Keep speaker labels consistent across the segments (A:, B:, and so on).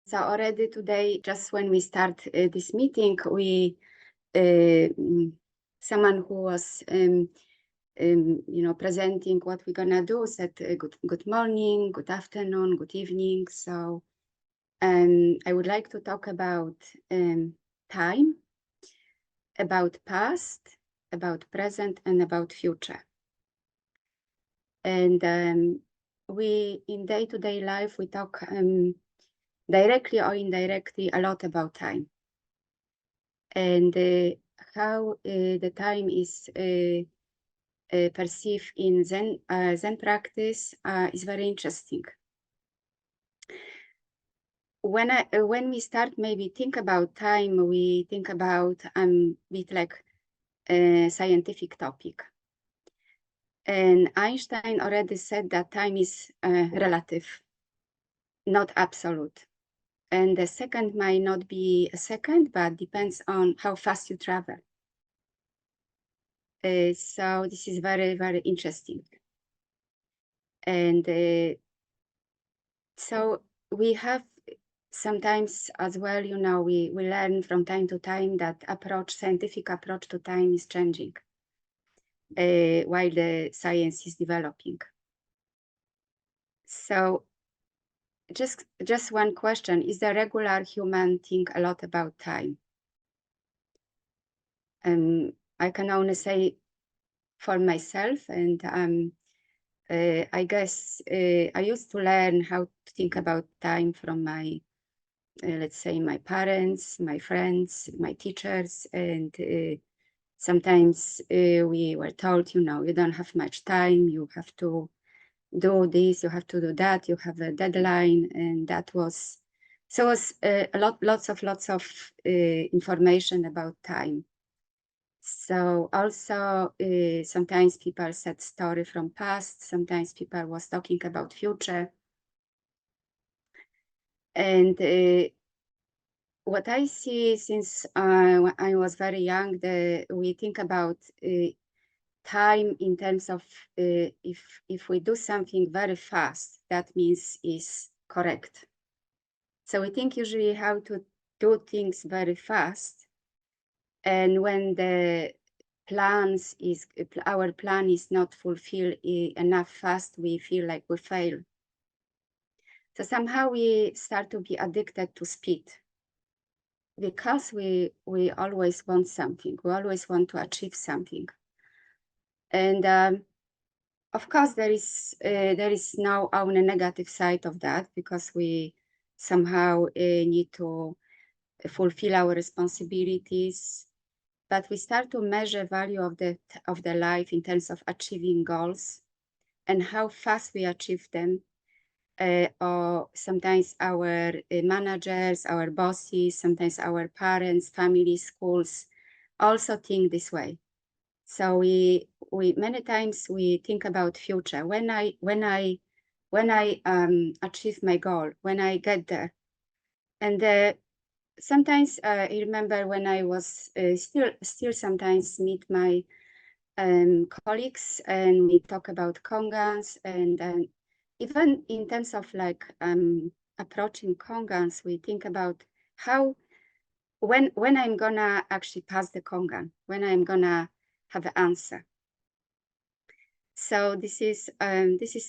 A: So already today, just when we start this meeting, someone who was presenting what we're gonna do said good morning, good afternoon, good evening. So I would like to talk about time, about past, about present, and about future. And we, in day-to-day life, we talk directly or indirectly a lot about time, and how the time is perceived in Zen practice is very interesting. When we start maybe think about time, we think about bit like a scientific topic. And Einstein already said that time is relative, not absolute. And the second might not be a second, but depends on how fast you travel. So this is very, very interesting. And so we have sometimes as well, we learn from time to time that scientific approach to time is changing while the science is developing. So just one question: is the regular human think a lot about time? I can only say for myself, and I guess I used to learn how to think about time from my, let's say, my parents, my friends, my teachers, and sometimes we were told, you don't have much time, you have to do this, you have to do that, you have a deadline, and that was, so it was lots of information about time. So also sometimes people said story from past, sometimes people was talking about future. And what I see since when I was very young, we think about time in terms of if we do something very fast, that means is correct. So we think usually how to do things very fast. And when our plan is not fulfilled enough fast, we feel like we fail. So somehow we start to be addicted to speed, because we always want something, we always want to achieve something. And of course there is now on a negative side of that, because we somehow need to fulfill our responsibilities. But we start to measure value of the life in terms of achieving goals and how fast we achieve them. Or sometimes our managers, our bosses, sometimes our parents, family, schools also think this way. So we many times we think about future. When I achieve my goal, when I get there, and sometimes I remember when I was still sometimes meet my colleagues, and we talk about kongans, and even in terms of like approaching kongans, we think about how when I'm gonna actually pass the kongan, when I'm gonna have an answer. So this is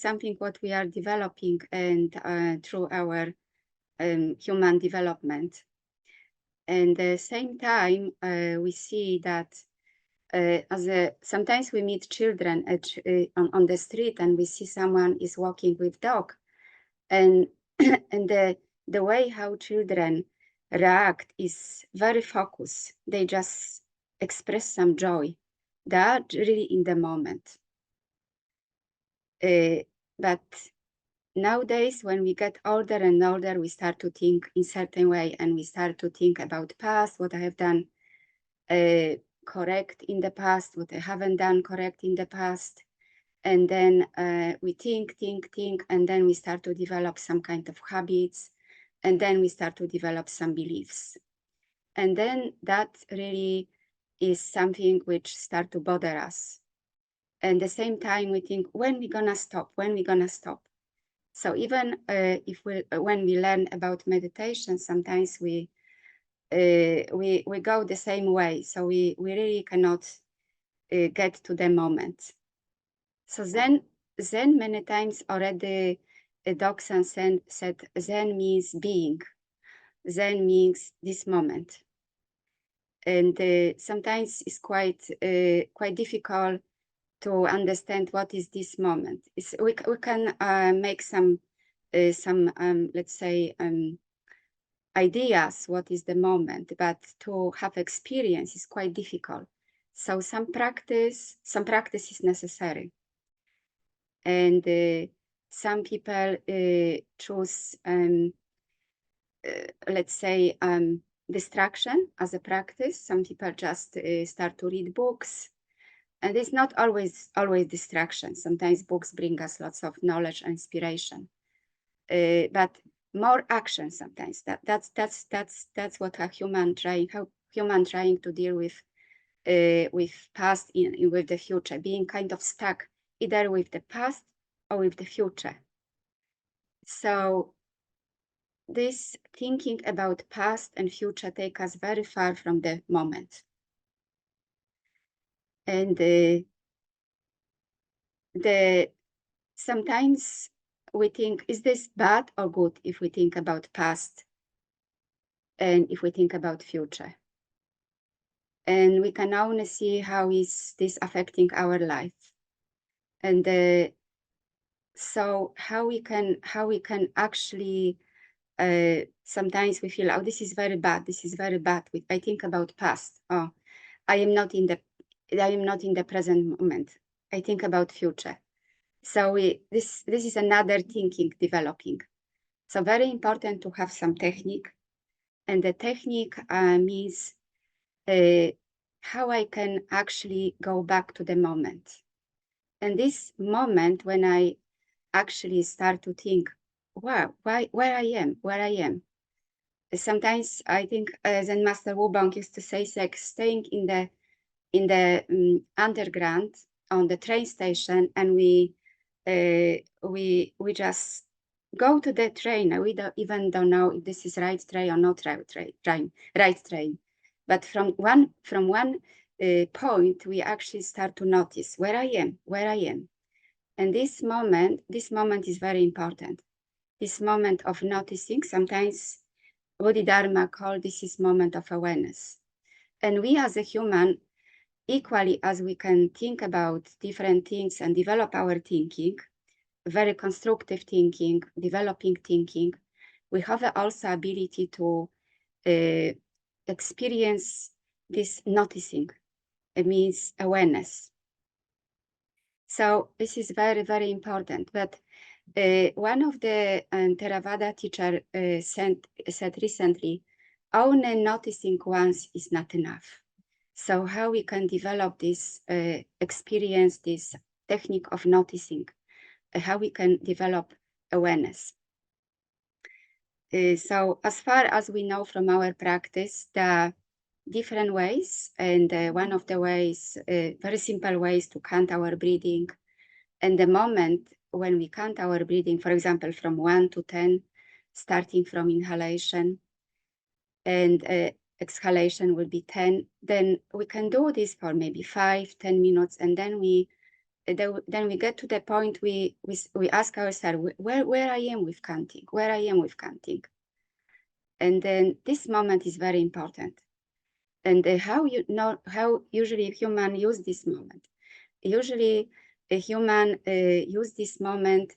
A: something what we are developing, and through our human development. And at the same time, we see that sometimes we meet children on the street, and we see someone is walking with dog, and and the way how children react is very focused. They just express some joy. They are really in the moment. But nowadays, when we get older and older, we start to think in certain way, and we start to think about past, what I have done correct in the past, what I haven't done correct in the past. And then we think, and then we start to develop some kind of habits, and then we start to develop some beliefs. And then that really is something which start to bother us. And at the same time, we think, when we gonna stop? When we gonna stop? So even when we learn about meditation, sometimes we go the same way. So we really cannot get to the moment. So Zen many times already, Doksan said Zen means being. Zen means this moment. And sometimes it's quite difficult to understand what is this moment. We can make some let's say ideas what is the moment, but to have experience is quite difficult. So some practice is necessary, and some people choose let's say distraction as a practice. Some people just start to read books, and it's not always distraction. Sometimes books bring us lots of knowledge and inspiration, but more action sometimes. That's what a human trying to deal with past with the future, being kind of stuck either with the past or with the future. So this thinking about past and future take us very far from the moment. And sometimes we think, is this bad or good if we think about past and if we think about future? And we can only see how is this affecting our life. And so how we can actually sometimes we feel, oh, this is very bad. I think about past. Oh, I am not in the present moment. I think about future. So this is another thinking developing. So very important to have some technique, and the technique means how I can actually go back to the moment. And this moment when I actually start to think, wow, where I am. Sometimes I think Zen Master Wubong used to say, it's like staying in the underground on the train station, and we just go to the train. We don't know if this is right train or not right train. But from one point, we actually start to notice where I am. And this moment is very important. This moment of noticing, sometimes Bodhidharma called this is moment of awareness. And we as a human, equally as we can think about different things and develop our thinking, very constructive thinking, developing thinking, we have also ability to experience this noticing. It means awareness. So this is very, very important. But one of the Theravada teacher said recently, only noticing once is not enough. So how we can develop this experience, this technique of noticing, how we can develop awareness. So as far as we know from our practice, there are different ways, and one of the ways, very simple ways to count our breathing. And the moment when we count our breathing, for example, from 1 to 10, starting from inhalation, and exhalation will be 10, then we can do this for maybe 5-10 minutes, and then we get to the point we ask ourselves where I am with counting, and then this moment is very important. And how usually a human use this moment? Usually a human use this moment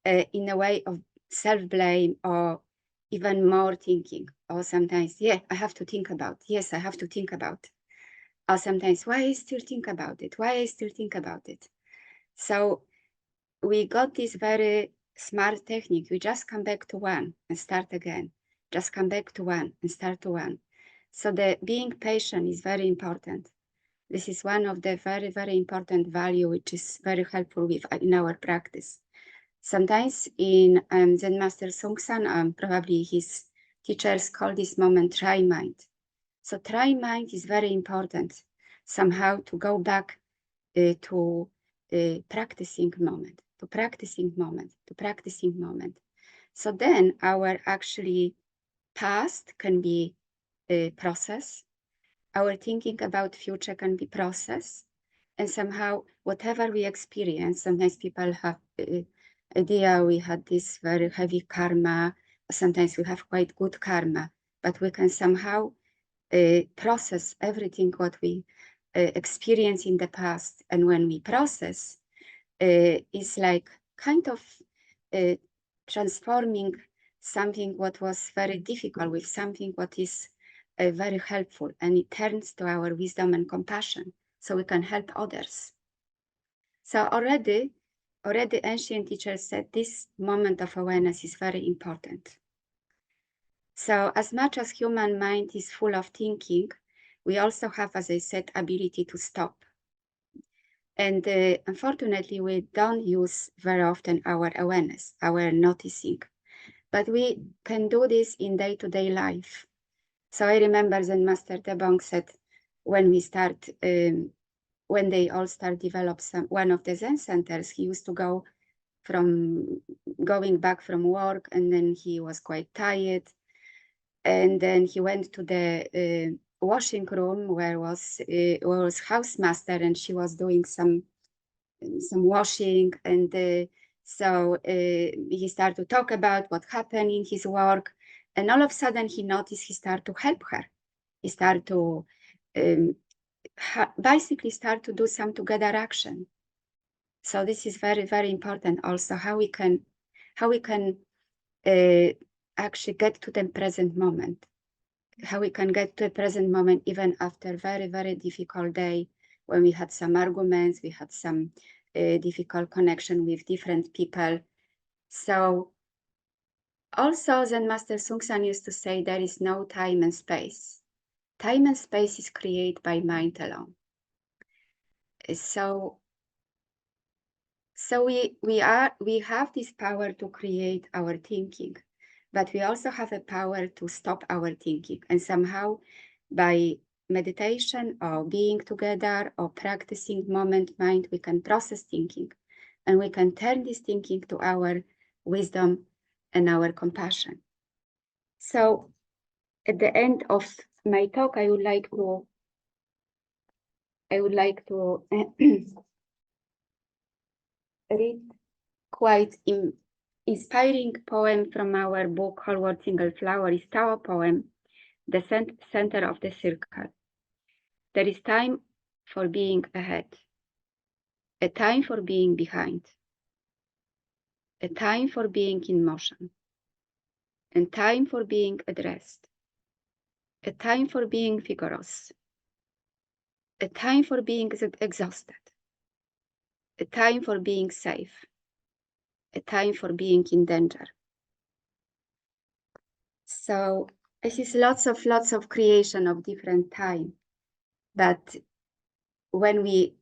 A: in a way of self-blame, or even more thinking, or sometimes, I have to think about, or sometimes, why I still think about it. So we got this very smart technique. We just come back to one and start again. Just come back to one and start to one. So the being patient is very important. This is one of the very, very important value, which is very helpful in our practice. Sometimes in Zen Master Seung Sahn, probably his teachers call this moment try mind. So try mind is very important, somehow to go back to practicing moment, to practicing moment. So then our actually past can be a process. Our thinking about future can be process. And somehow, whatever we experience, sometimes people have idea we had this very heavy karma. Sometimes we have quite good karma, but we can somehow process everything what we experience in the past. And when we process, it's like kind of transforming something what was very difficult with something what is very helpful, and it turns to our wisdom and compassion, so we can help others. So already ancient teachers said this moment of awareness is very important. So as much as human mind is full of thinking, we also have, as I said, ability to stop. And unfortunately, we don't use very often our awareness, our noticing, but we can do this in day-to-day life. So I remember Zen Master Seung said, when they all start develop one of the Zen centers, he used to go going back from work, and then he was quite tired, and then he went to the washing room where was housemaster, and she was doing some washing, and so he started to talk about what happened in his work, and all of a sudden he noticed he started to help her. He started to basically start to do some together action. So this is very, very important also, how we can actually get to the present moment, how we can get to the present moment even after very, very difficult day, when we had some arguments, we had some difficult connection with different people. So also Zen Master Seung Sahn used to say there is no time and space. Time and space is created by mind alone. So we have this power to create our thinking, but we also have a power to stop our thinking. And somehow by meditation or being together or practicing moment mind, we can process thinking, and we can turn this thinking to our wisdom and our compassion. So at the end of my talk, I would like to read quite inspiring poem from our book, Whole World Single Flower. Is our poem, The Center of the Circle. There is time for being ahead, a time for being behind, a time for being in motion, and time for being at rest, a time for being vigorous, a time for being exhausted, a time for being safe, a time for being in danger. So this is lots of creation of different time, but when we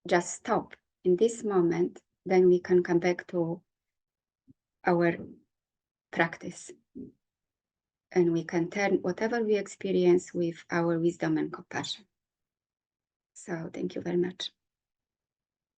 A: just stop in this moment, then we can come back to our practice, and we can turn whatever we experience with our wisdom and compassion. So thank you very much.